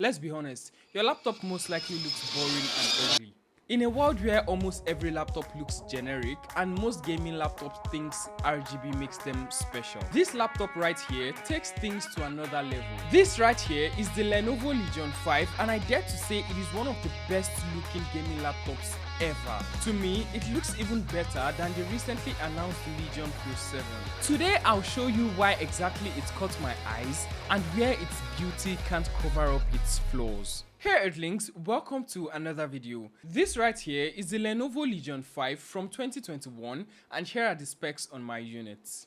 Let's be honest, your laptop most likely looks boring and ugly. In a world where almost every laptop looks generic and most gaming laptops thinks RGB makes them special, this laptop right here takes things to another level. This right here is the Lenovo Legion 5 and I dare to say it is one of the best looking gaming laptops ever. To me, it looks even better than the recently announced Legion Pro 7. Today I'll show you why exactly it caught my eyes and where its beauty can't cover up its flaws. Hey Earthlings, welcome to another video. This right here is the Lenovo Legion 5 from 2021 and here are the specs on my unit.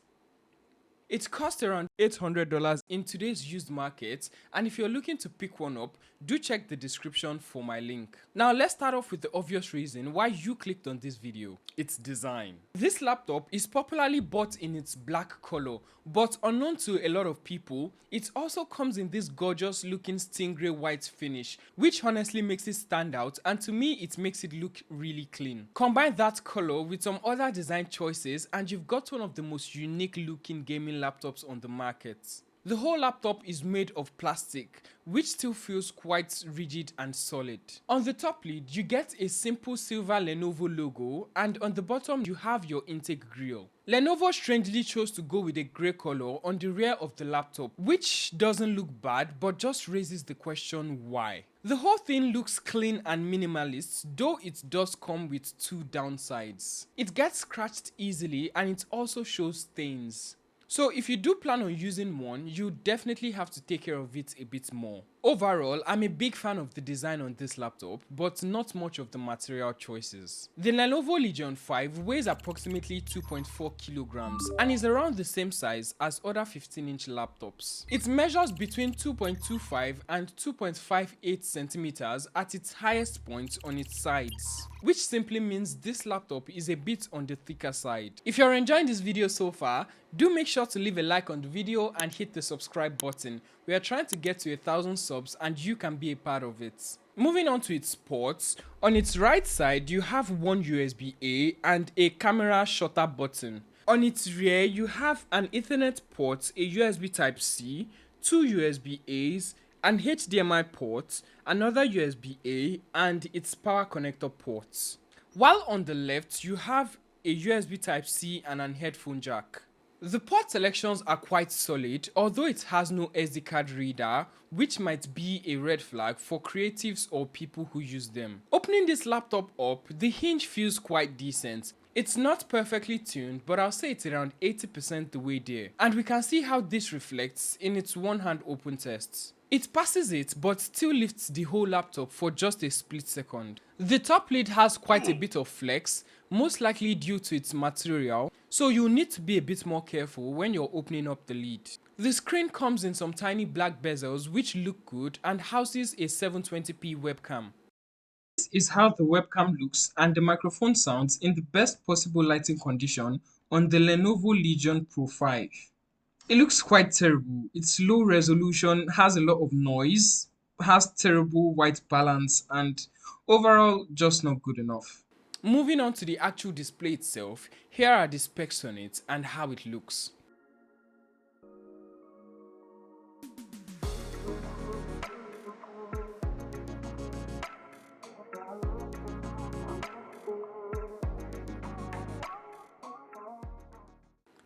It costs around $800 in today's used market, and if you're looking to pick one up, do check the description for my link. Now let's start off with the obvious reason why you clicked on this video: its design. This laptop is popularly bought in its black color, but unknown to a lot of people, it also comes in this gorgeous looking Stingray white finish, which honestly makes it stand out, and to me it makes it look really clean. Combine that color with some other design choices and you've got one of the most unique looking gaming laptops on the market. The whole laptop is made of plastic, which still feels quite rigid and solid. On the top lid, you get a simple silver Lenovo logo, and on the bottom you have your intake grill. Lenovo strangely chose to go with a grey color on the rear of the laptop, which doesn't look bad but just raises the question why. The whole thing looks clean and minimalist, though it does come with two downsides. It gets scratched easily and it also shows stains. So if you do plan on using one, you definitely have to take care of it a bit more. Overall, I'm a big fan of the design on this laptop, but not much of the material choices. The Lenovo Legion 5 weighs approximately 2.4 kilograms and is around the same size as other 15-inch laptops. It measures between 2.25 and 2.58 centimeters at its highest point on its sides, which simply means this laptop is a bit on the thicker side. If you're enjoying this video so far, do make sure to leave a like on the video and hit the subscribe button. We are trying to get to 1,000 subs and you can be a part of it. Moving on to its ports, on its right side you have one USB-A and a camera shutter button. On its rear you have an Ethernet port, a USB Type-C, two USB-As, an HDMI port, another USB-A, and its power connector ports. While on the left you have a USB Type-C and an headphone jack. The port selections are quite solid, although it has no SD card reader, which might be a red flag for creatives or people who use them. Opening this laptop up, the hinge feels quite decent. It's not perfectly tuned, but I'll say it's around 80% the way there. And we can see how this reflects in its one-hand open tests. It passes it, but still lifts the whole laptop for just a split second. The top lid has quite a bit of flex, most likely due to its material, so you'll need to be a bit more careful when you're opening up the lid. The screen comes in some tiny black bezels which look good and houses a 720p webcam. This is how the webcam looks and the microphone sounds in the best possible lighting condition on the Lenovo Legion Pro 5. It looks quite terrible. It's low resolution, has a lot of noise, has terrible white balance, and overall just not good enough. Moving on to the actual display itself, here are the specs on it and how it looks.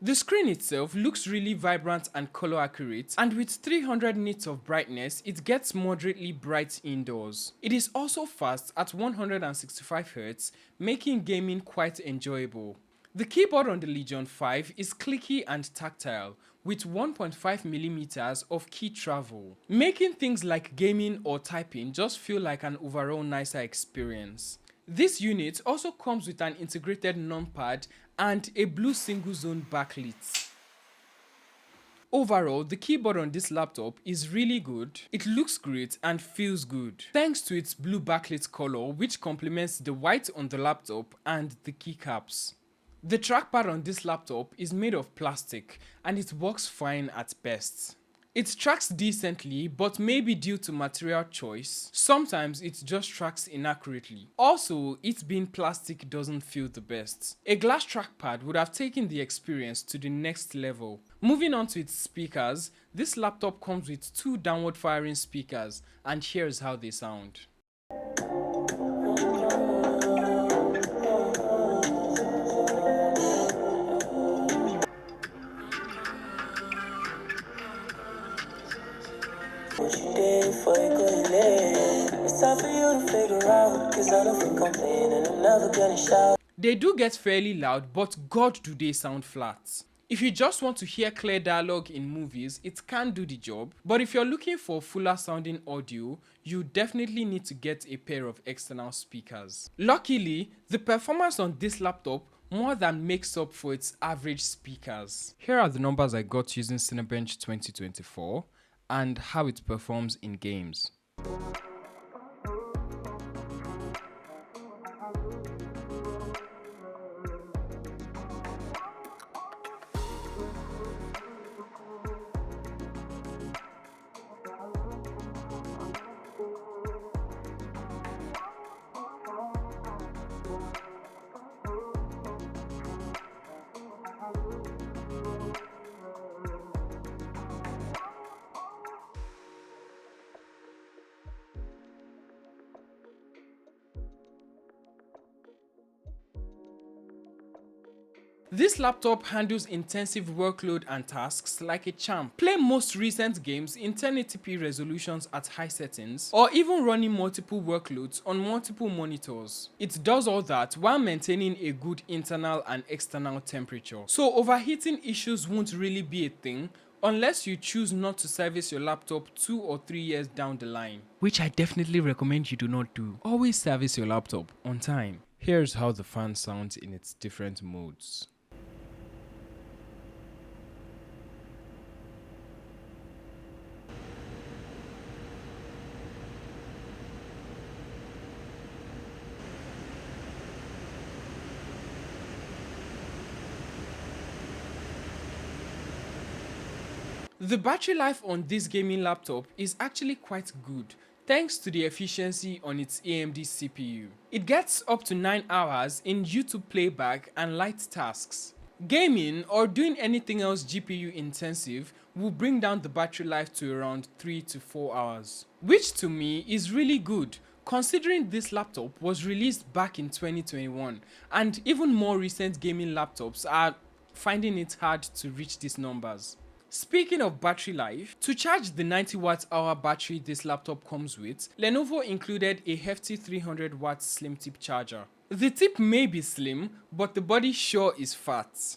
The screen itself looks really vibrant and color accurate, and with 300 nits of brightness, it gets moderately bright indoors. It is also fast at 165Hz, making gaming quite enjoyable. The keyboard on the Legion 5 is clicky and tactile, with 1.5mm of key travel, making things like gaming or typing just feel like an overall nicer experience. This unit also comes with an integrated numpad and a blue single zone backlit. Overall, the keyboard on this laptop is really good. It looks great and feels good, thanks to its blue backlit color which complements the white on the laptop and the keycaps. The trackpad on this laptop is made of plastic and it works fine at best. It tracks decently, but maybe due to material choice, sometimes it just tracks inaccurately. Also, it being plastic doesn't feel the best. A glass trackpad would have taken the experience to the next level. Moving on to its speakers, This laptop comes with 2 downward firing speakers, and here's how they sound. What you did for it couldn't live. It's time for you to figure out, cause I don't think I'm playing and I'm never gonna shout. They do get fairly loud, but god do they sound flat. If you just want to hear clear dialogue in movies, it can do the job, but if you're looking for fuller sounding audio, you definitely need to get a pair of external speakers. Luckily, the performance on this laptop more than makes up for its average speakers. Here are the numbers I got using Cinebench 2024 and how it performs in games. This laptop handles intensive workload and tasks like a champ. Play most recent games in 1080p resolutions at high settings, or even running multiple workloads on multiple monitors. It does all that while maintaining a good internal and external temperature. So overheating issues won't really be a thing unless you choose not to service your laptop 2 or 3 years down the line, which I definitely recommend you do not do. Always service your laptop on time. Here's how the fan sounds in its different modes. The battery life on this gaming laptop is actually quite good thanks to the efficiency on its AMD CPU. It gets up to 9 hours in YouTube playback and light tasks. Gaming or doing anything else GPU intensive will bring down the battery life to around 3 to 4 hours, which to me is really good considering this laptop was released back in 2021 and even more recent gaming laptops are finding it hard to reach these numbers. Speaking of battery life, to charge the 90 watt-hour battery this laptop comes with, Lenovo included a hefty 300 watt slim tip charger. The tip may be slim, but the body sure is fat.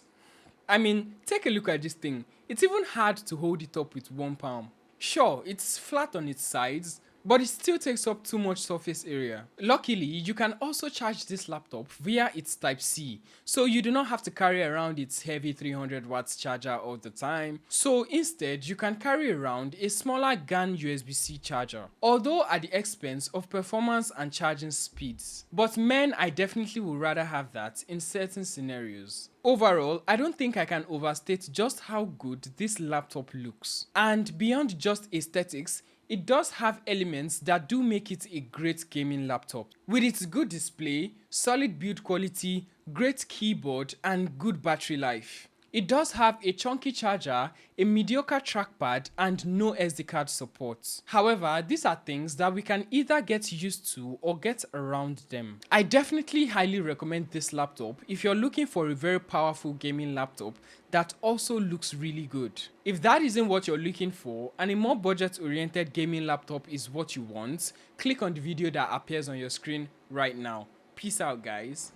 I mean, take a look at this thing. It's even hard to hold it up with one palm. Sure, it's flat on its sides, but it still takes up too much surface area. Luckily, you can also charge this laptop via its Type-C, so you do not have to carry around its heavy 300 watts charger all the time. So instead, you can carry around a smaller GAN USB-C charger, although at the expense of performance and charging speeds. But man, I definitely would rather have that in certain scenarios. Overall, I don't think I can overstate just how good this laptop looks. And beyond just aesthetics, it does have elements that do make it a great gaming laptop. With its good display, solid build quality, great keyboard, and good battery life. It does have a chunky charger, a mediocre trackpad, and no SD card support. However, these are things that we can either get used to or get around them. I definitely highly recommend this laptop if you're looking for a very powerful gaming laptop that also looks really good. If that isn't what you're looking for and a more budget-oriented gaming laptop is what you want, click on the video that appears on your screen right now. Peace out, guys.